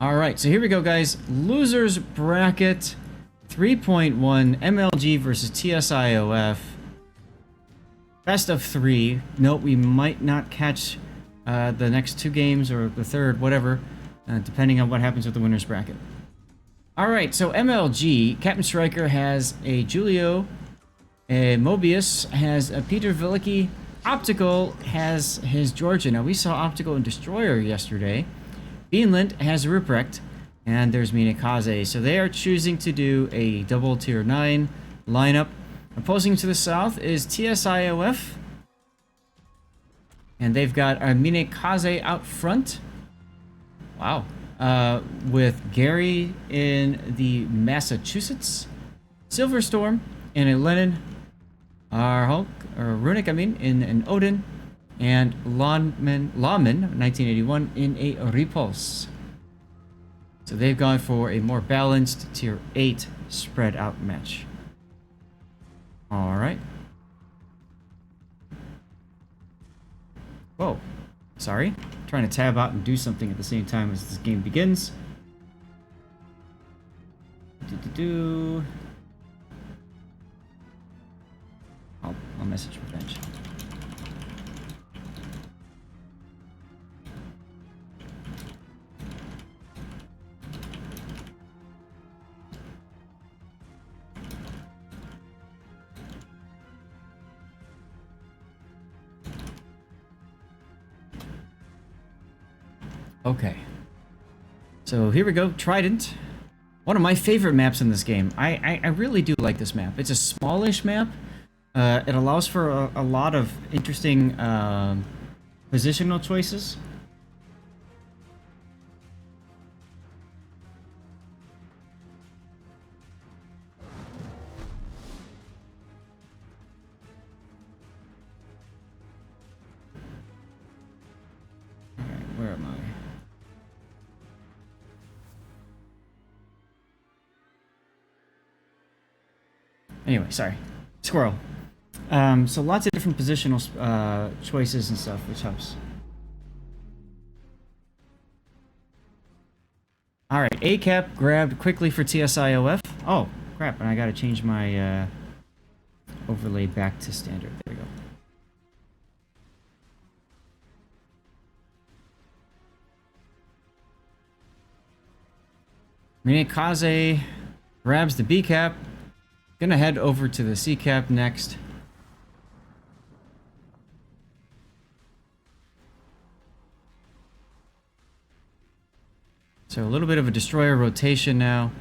All right, so here we go, guys. Losers bracket 3.1 MLG versus TSIOF. Best of 3. Note we might not catch the next 2 games or the third, whatever, depending on what happens with the winners bracket. All right, so MLG, Captain Striker has a Julio, a Mobius has a Peter Velicky, Optical has his Georgia. Now we saw Optical and Destroyer yesterday. Beanland has Ruprecht, and there's Minakaze. So they are choosing to do a double tier 9 lineup. Opposing to the south is TSIOF, and they've got Minakaze out front. Wow. With Gary in the Massachusetts, Silverstorm in a Lenin, Runic, in Odin, and Lawman 1981 in a Repulse. So they've gone for a more balanced tier 8 spread out match. All right. Whoa. Sorry. Trying to tab out and do something at the same time as this game begins. I'll message Revenge. Okay. So here we go, Trident. One of my favorite maps in this game. I really do like this map. It's a smallish map. It allows for a lot of interesting positional choices. Alright, where am I? Anyway, sorry. Squirrel. So lots of different positional choices and stuff, which helps. Alright, A-cap grabbed quickly for TSIOF. Oh, crap, and I gotta change my overlay back to standard. There we go. Minakaze grabs the B-cap. Gonna head over to the C-cap next. So a little bit of a destroyer rotation now.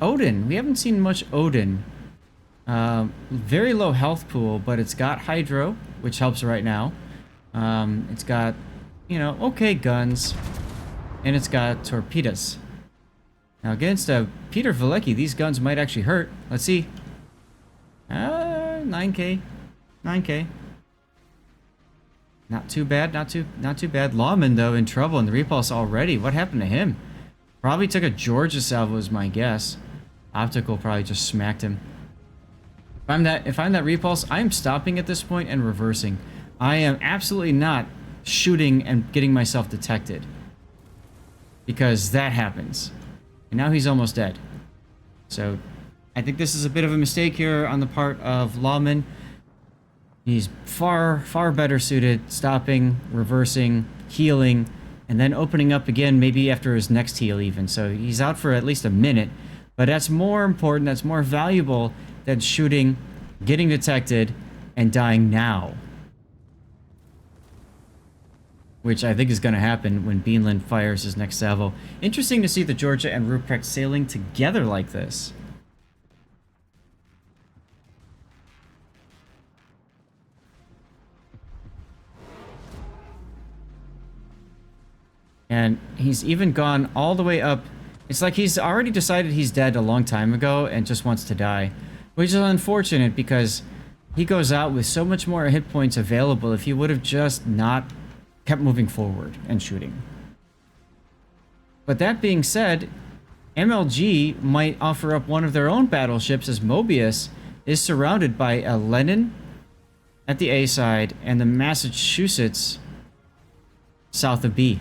Odin. We haven't seen much Odin. Very low health pool, but it's got Hydro, which helps right now. It's got, you know, okay guns. And it's got torpedoes. Now against Peter Velicky, these guns might actually hurt. Let's see. 9k. 9k. Not too bad, not too bad. Lawman, though, in trouble in the Repulse already. What happened to him? Probably took a Georgia salvo is my guess. Optical probably just smacked him. If I'm that Repulse, I'm stopping at this point and reversing. I am absolutely not shooting and getting myself detected. Because that happens. And now he's almost dead. So, I think this is a bit of a mistake here on the part of Lawman. He's far better suited, stopping, reversing, healing, and then opening up again maybe after his next heal even. So he's out for at least a minute, but that's more important, that's more valuable than shooting, getting detected, and dying now. Which I think is going to happen when Beanland fires his next salvo. Interesting to see the Georgia and Ruprecht sailing together like this. And he's even gone all the way up. It's like he's already decided he's dead a long time ago and just wants to die. Which is unfortunate because he goes out with so much more hit points available if he would have just not kept moving forward and shooting. But that being said, MLG might offer up one of their own battleships as Mobius is surrounded by a Lenin at the A side, and the Massachusetts south of B.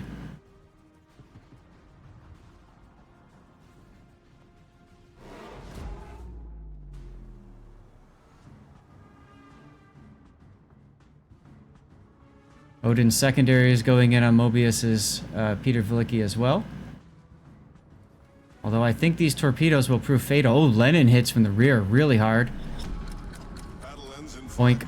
Odin's secondary is going in on Mobius's Peter Velicky as well. Although I think these torpedoes will prove fatal. Oh, Lenin hits from the rear really hard. Boink.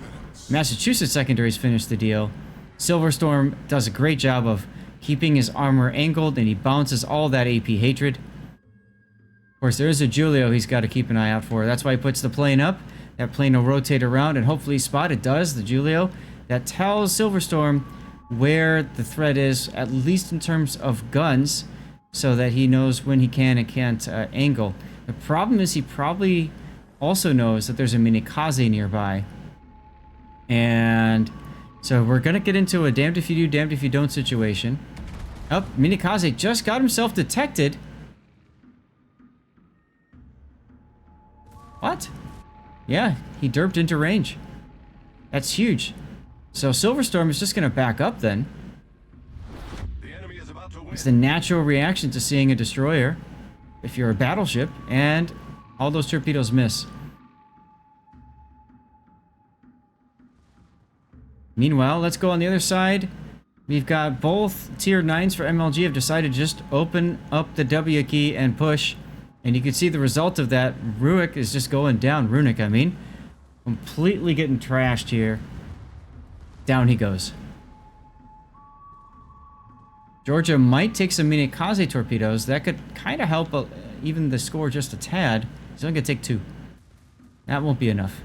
Massachusetts secondaries finished the deal. Silverstorm does a great job of keeping his armor angled, and he bounces all that AP hatred. Of course, there is a Giulio he's got to keep an eye out for. That's why he puts the plane up. That plane will rotate around and hopefully spot. It does, the Giulio. That tells Silverstorm where the threat is, at least in terms of guns, so that he knows when he can and can't angle. The problem is he probably also knows that there's a Minikaze nearby. And so we're going to get into a damned if you do, damned if you don't situation. Oh, Minikaze just got himself detected. What? Yeah, he derped into range. That's huge. So Silverstorm is just going to back up then. It's the natural reaction to seeing a destroyer if you're a battleship, and all those torpedoes miss. Meanwhile, let's go on the other side. We've got both tier 9s for MLG have decided to just open up the W key and push. And you can see the result of that. Ruick is just going down. Runic, I mean. Completely getting trashed here. Down he goes. Georgia might take some Minikaze torpedoes. That could kind of help even the score just a tad. He's only going to take 2. That won't be enough.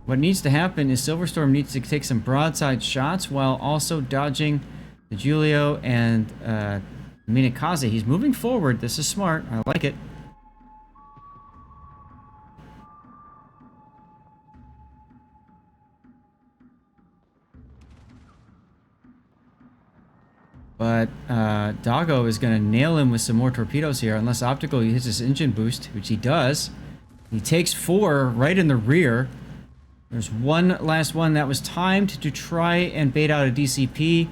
What needs to happen is Silverstorm needs to take some broadside shots while also dodging the Giulio and Minikaze. He's moving forward. This is smart. I like it. But Doggo is going to nail him with some more torpedoes here, unless Optical hits his engine boost, which he does. He takes 4 right in the rear. There's one last one that was timed to try and bait out a DCP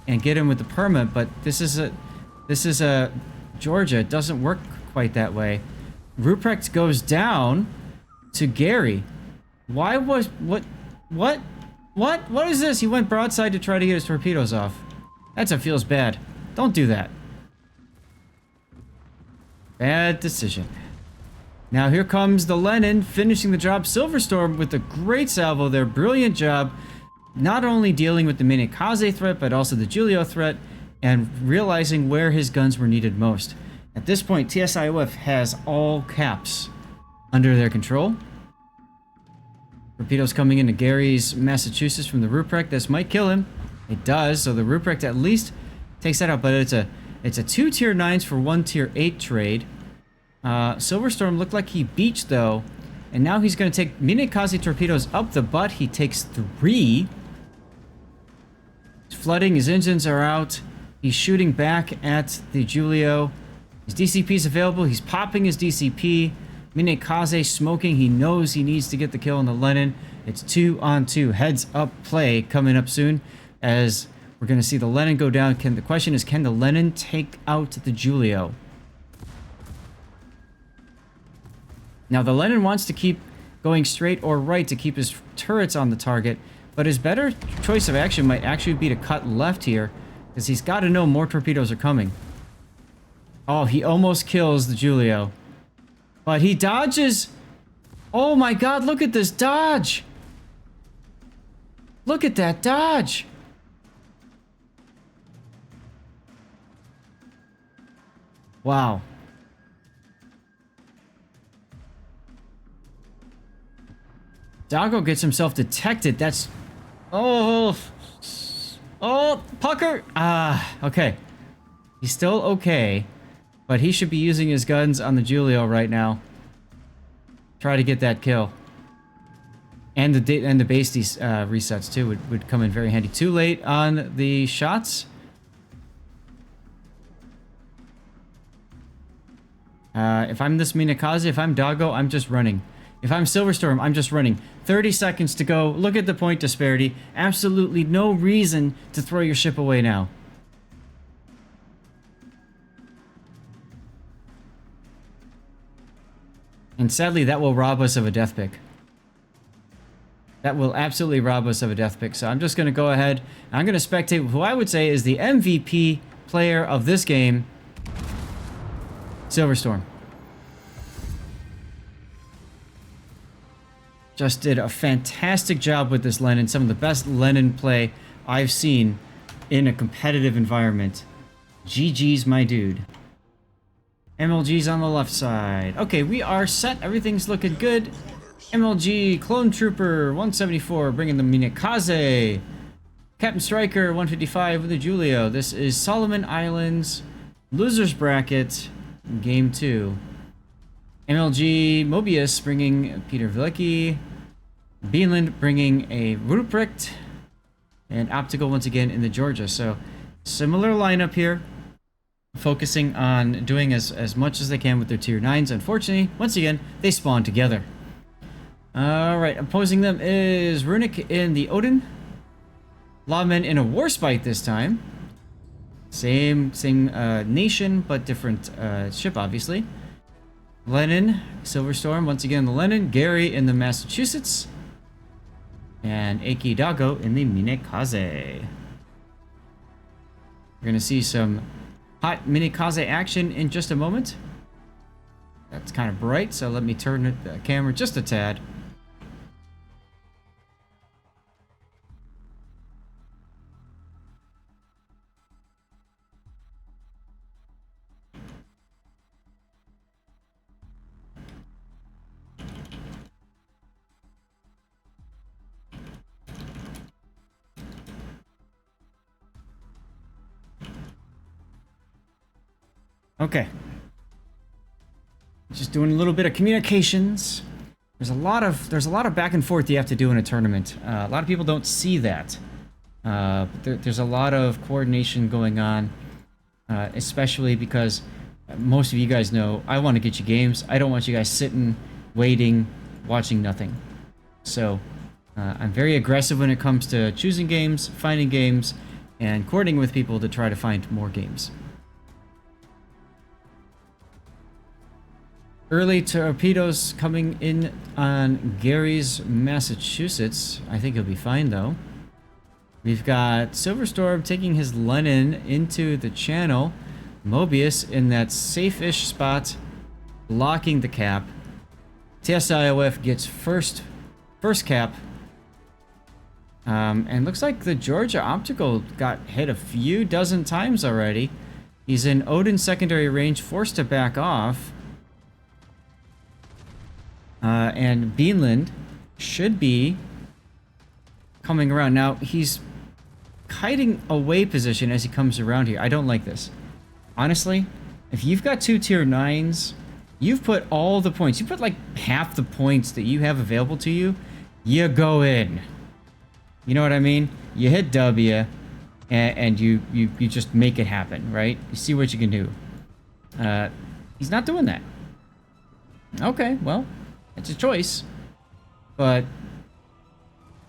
and get him with the perma, but this is a Georgia. It doesn't work quite that way. Ruprecht goes down to Gary. Why was what is this? He went broadside to try to get his torpedoes off. That feels bad. Don't do that. Bad decision. Now here comes the Lenin finishing the job. Silverstorm with a great salvo there. Brilliant job. Not only dealing with the Minikaze threat, but also the Giulio threat, and realizing where his guns were needed most. At this point, TSIOF has all caps under their control. Torpedoes coming into Gary's Massachusetts from the Ruprecht. This might kill him. It does, so the Ruprecht at least takes that out, but it's a 2 tier 9s for 1 tier 8 trade. Silverstorm looked like he beached though, and now he's going to take Minikaze torpedoes up the butt. He takes 3. He's flooding, his engines are out. He's shooting back at the Giulio. His DCP's available. He's popping his DCP. Minikaze smoking. He knows he needs to get the kill on the Lenin. It's 2 on 2. Heads up play coming up soon, as we're going to see the Lenin go down. The question is, can the Lenin take out the Giulio? Now, the Lenin wants to keep going straight or right to keep his turrets on the target, but his better choice of action might actually be to cut left here, because he's got to know more torpedoes are coming. Oh, he almost kills the Giulio. But he dodges. Oh my god, look at this dodge. Look at that dodge. Wow. Doggo gets himself detected. That's... Oh, pucker. Okay. He's still okay, but he should be using his guns on the Giulio right now. Try to get that kill. And the base resets too would come in very handy. Too late on the shots. If I'm this Minikaze, if I'm Doggo, I'm just running. If I'm Silverstorm, I'm just running. 30 seconds to go. Look at the point disparity. Absolutely no reason to throw your ship away now. And sadly, that will rob us of a death pick. That will absolutely rob us of a death pick. So I'm just going to go ahead. I'm going to spectate who I would say is the MVP player of this game, Silverstorm. Just did a fantastic job with this Lenin. Some of the best Lenin play I've seen in a competitive environment. GG's, my dude. MLG's on the left side. Okay, we are set. Everything's looking good. MLG, Clone Trooper, 174, bringing the Minikaze. Captain Striker, 155 with the Julio. This is Solomon Islands, Losers Bracket, Game 2. MLG, Mobius, bringing Peter Vlecki. Beanland, bringing a Ruprecht. And Optical, once again, in the Georgia. So, similar lineup here. Focusing on doing as much as they can with their tier 9s. Unfortunately, once again, they spawn together. Alright, opposing them is Runic in the Odin. Lawmen in a Warspite this time. Same nation, but different ship, obviously. Lenin, Silverstorm, once again the Lenin. Gary in the Massachusetts. And Aki Dago in the Minikaze. We're going to see some hot Minikaze action in just a moment. That's kind of bright, so let me turn the camera just a tad. Okay. Just doing a little bit of communications. There's a lot of back and forth you have to do in a tournament. A lot of people don't see that. But there's a lot of coordination going on, especially because most of you guys know I want to get you games. I don't want you guys sitting, waiting, watching nothing. So I'm very aggressive when it comes to choosing games, finding games, and coordinating with people to try to find more games. Early torpedoes coming in on Gary's Massachusetts. I think he'll be fine, though. We've got Silverstorm taking his Lenin into the channel. Mobius in that safe-ish spot, blocking the cap. TSIOF gets first cap. And looks like the Georgia Optical got hit a few dozen times already. He's in Odin secondary range, forced to back off. And Beanland should be coming around. Now, he's kiting away position as he comes around here. I don't like this. Honestly, if you've got 2 tier 9s, you've put all the points. You put like half the points that you have available to you. You go in. You know what I mean? You hit W, and you just make it happen, right? You see what you can do. He's not doing that. Okay, well, it's a choice. But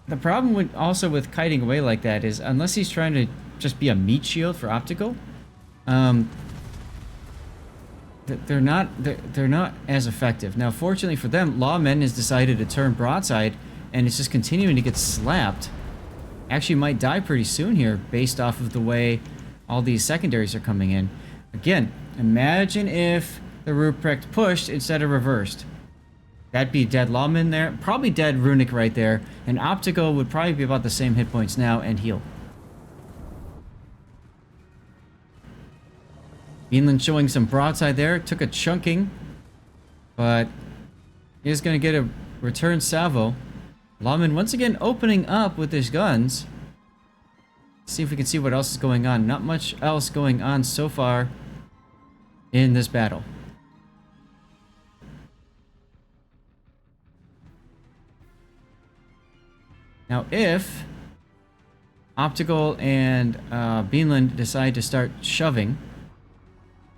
the problem with kiting away like that is, unless he's trying to just be a meat shield for Optical, they're not as effective. Now, fortunately for them, Lawmen has decided to turn broadside, and it's just continuing to get slapped. Actually might die pretty soon here, based off of the way all these secondaries are coming in. Again, imagine if the Ruprecht pushed instead of reversed. That'd be dead Lawman there, probably dead Runic right there, and Optical would probably be about the same hit points now and heal. Beanland showing some broadside there, took a chunking, but is going to get a return salvo. Lawman once again opening up with his guns. See if we can see what else is going on. Not much else going on so far in this battle. Now, if Optical and Beanland decide to start shoving,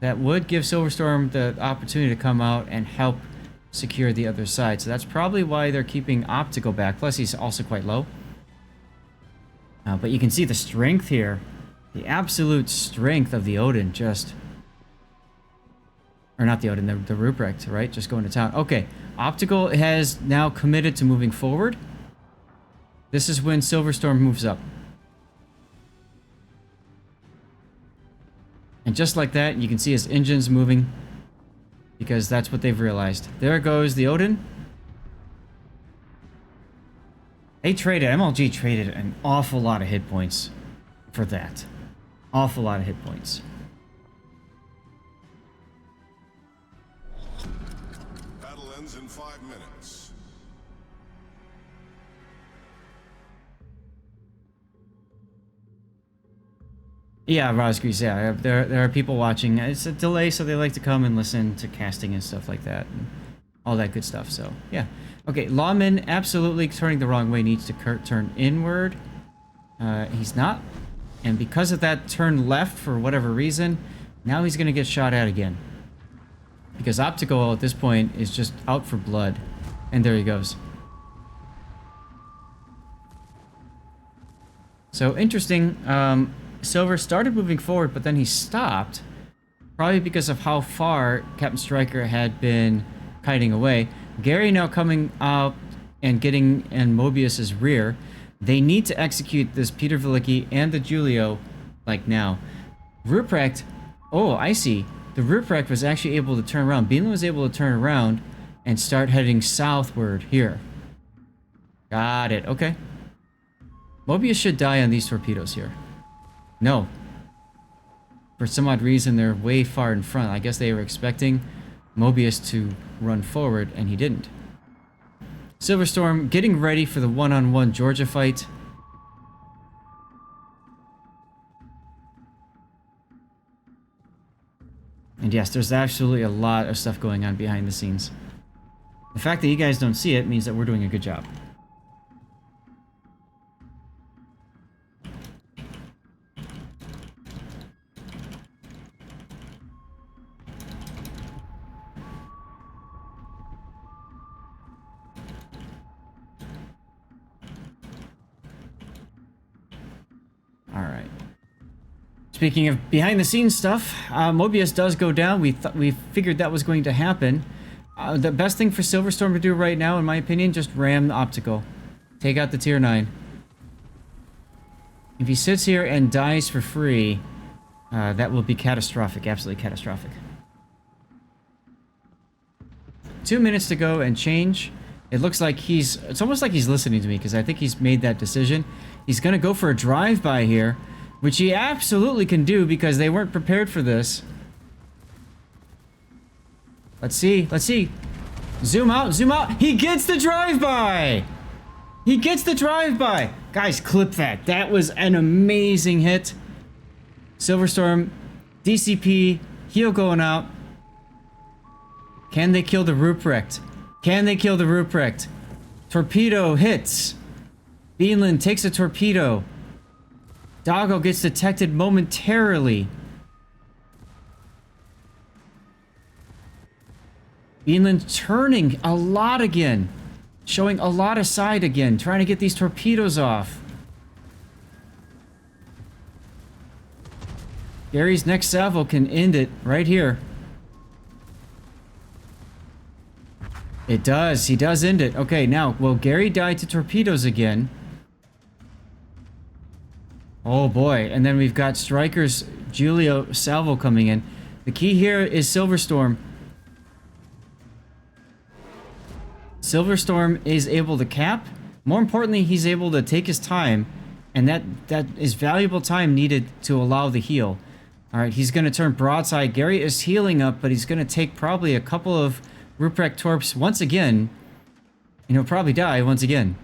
that would give Silverstorm the opportunity to come out and help secure the other side. So that's probably why they're keeping Optical back. Plus, he's also quite low. But you can see the strength here. The absolute strength of the Odin just... Or not the Odin, the Ruprecht, right? Just going to town. Okay, Optical has now committed to moving forward. This is when Silverstorm moves up. And just like that, you can see his engines moving. Because that's what they've realized. There goes the Odin. They traded, MLG traded an awful lot of hit points for that. Awful lot of hit points. Battle ends in 5 minutes. Yeah, Rosgrease, yeah. There are people watching. It's a delay, so they like to come and listen to casting and stuff like that. And all that good stuff, so, yeah. Okay, Lawman absolutely turning the wrong way, needs to turn inward. He's not. And because of that turn left for whatever reason, now he's going to get shot at again. Because Optical at this point is just out for blood. And there he goes. So, interesting. Silver started moving forward, but then he stopped. Probably because of how far Captain Stryker had been kiting away. Gary now coming out and getting in Mobius's rear. They need to execute this Peter Velicky and the Julio, like now. Ruprecht, oh, I see. The Ruprecht was actually able to turn around. Beelan was able to turn around and start heading southward here. Got it, okay. Mobius should die on these torpedoes here. No. For some odd reason, they're way far in front. I guess they were expecting Mobius to run forward, and he didn't. Silverstorm getting ready for the one-on-one Georgia fight. And yes, there's absolutely a lot of stuff going on behind the scenes. The fact that you guys don't see it means that we're doing a good job. Alright. Speaking of behind-the-scenes stuff, Mobius does go down. We figured that was going to happen. The best thing for Silverstorm to do right now, in my opinion, just ram the Optical. Take out the Tier 9. If he sits here and dies for free, that will be catastrophic. Absolutely catastrophic. 2 minutes to go and change. It looks like it's almost like he's listening to me, because I think he's made that decision. He's going to go for a drive-by here, which he absolutely can do because they weren't prepared for this. Let's see. Let's see. Zoom out. Zoom out. He gets the drive-by. He gets the drive-by. Guys, clip that. That was an amazing hit. Silverstorm, DCP, heel going out. Can they kill the Ruprecht? Can they kill the Ruprecht? Torpedo hits. Beanland takes a torpedo. Doggo gets detected momentarily. Beanland turning a lot again. Showing a lot of side again. Trying to get these torpedoes off. Gary's next salvo can end it right here. It does. He does end it. Okay, now, will Gary die to torpedoes again? Oh boy. And then we've got Stryker's Julio salvo coming in. The key here is Silverstorm. Silverstorm is able to cap. More importantly, he's able to take his time. And that is valuable time needed to allow the heal. Alright, he's going to turn broadside. Gary is healing up, but he's going to take probably a couple of Ruprecht torps once again. And he'll probably die once again.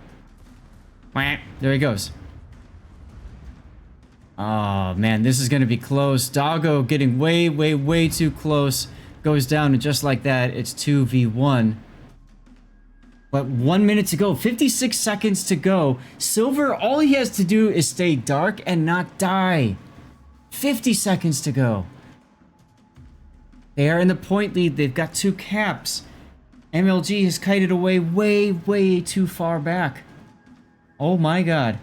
There he goes. Oh, man, this is going to be close. Doggo getting way, way, way too close. Goes down, and just like that, it's 2v1. But 1 minute to go. 56 seconds to go. Silver, all he has to do is stay dark and not die. 50 seconds to go. They are in the point lead. They've got 2 caps. MLG has kited away way, way too far back. Oh my god.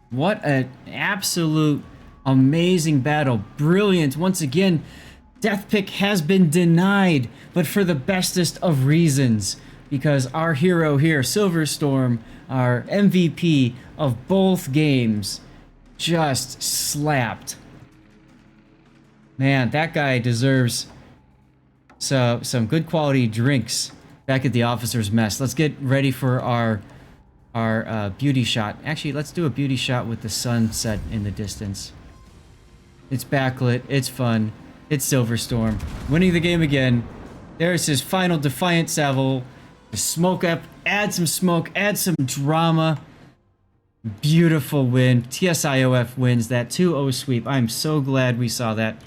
What an absolute amazing battle. Brilliant. Once again, Death pick has been denied, but for the bestest of reasons. Because our hero here, Silverstorm, our MVP of both games, just slapped. Man, that guy deserves some good quality drinks back at the officer's mess. Let's get ready for our beauty shot. Actually, let's do a beauty shot with the sunset in the distance. It's backlit. It's fun. It's Silverstorm winning the game again. There's his final defiant salvo. The smoke up. Add some smoke. Add some drama. Beautiful win. TSIOF wins that 2-0 sweep. I'm so glad we saw that.